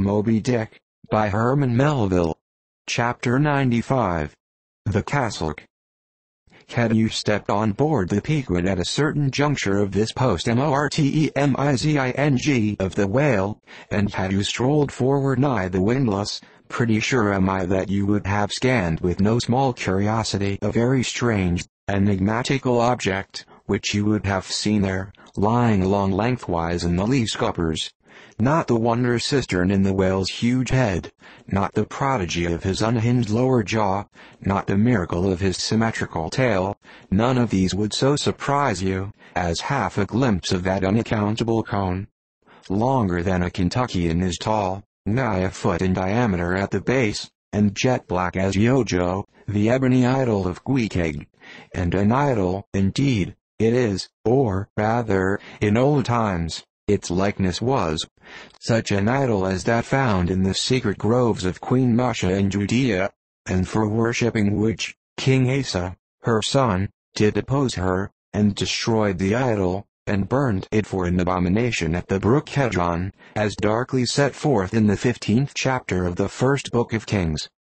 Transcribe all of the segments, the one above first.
Moby-Dick, by Herman Melville. Chapter 95. The Cassock. Had you stepped on board the Pequod at a certain juncture of this post-mortemizing of the whale, and had you strolled forward nigh the windlass, pretty sure am I that you would have scanned with no small curiosity a very strange, enigmatical object, which you would have seen there, lying along lengthwise in the lee scuppers. Not the wondrous cistern in the whale's huge head, not the prodigy of his unhinged lower jaw, not the miracle of his symmetrical tail, none of these would so surprise you, as half a glimpse of that unaccountable cone. Longer than a Kentuckian is tall, nigh a foot in diameter at the base, and jet black as Yojo, the ebony idol of Queequeg. And an idol, indeed, it is, or, rather, in old times, its likeness was such an idol as that found in the secret groves of Queen Masha in Judea, and for worshipping which, King Asa, her son, did oppose her, and destroyed the idol, and burned it for an abomination at the brook Kidron, as darkly set forth in the 15th chapter of the first book of Kings.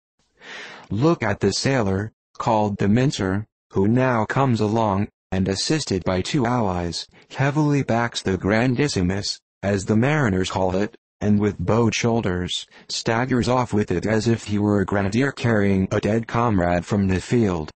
Look at the sailor, called the mincer, who now comes along, and assisted by two allies, heavily backs the grandissimus, as the mariners call it, and with bowed shoulders, staggers off with it as if he were a grenadier carrying a dead comrade from the field.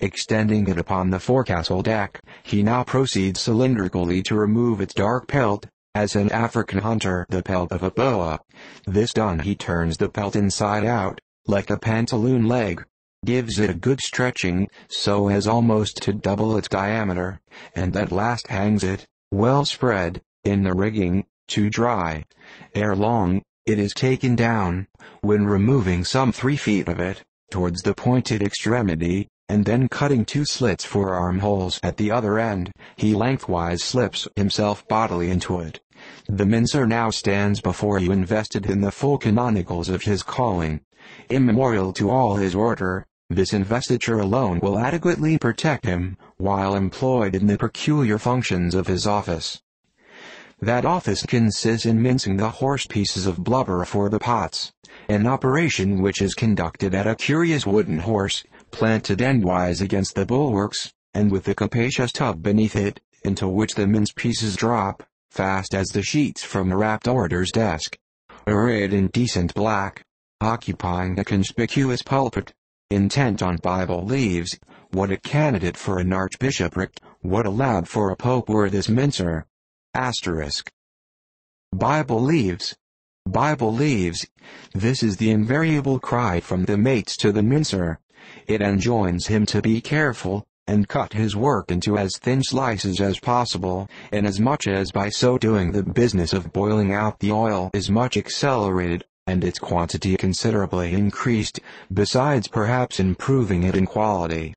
Extending it upon the forecastle deck, he now proceeds cylindrically to remove its dark pelt, as an African hunter the pelt of a boa. This done, he turns the pelt inside out, like a pantaloon leg, gives it a good stretching, so as almost to double its diameter, and at last hangs it, well spread, in the rigging, to dry. Ere long, it is taken down, when removing some 3 feet of it, towards the pointed extremity, and then cutting 2 slits for armholes at the other end, he lengthwise slips himself bodily into it. The mincer now stands before you invested in the full canonicals of his calling. Immemorial to all his order, this investiture alone will adequately protect him, while employed in the peculiar functions of his office. That office consists in mincing the horse pieces of blubber for the pots, an operation which is conducted at a curious wooden horse, planted endwise against the bulwarks, and with a capacious tub beneath it, into which the mince pieces drop, fast as the sheets from a rapt orator's desk. Arrayed in decent black, occupying a conspicuous pulpit, intent on Bible leaves, what a candidate for an archbishopric, what a lad for a pope were this mincer. Asterisk. Bible leaves. Bible leaves. This is the invariable cry from the mates to the mincer. It enjoins him to be careful, and cut his work into as thin slices as possible, inasmuch as by so doing the business of boiling out the oil is much accelerated, and its quantity considerably increased, besides perhaps improving it in quality.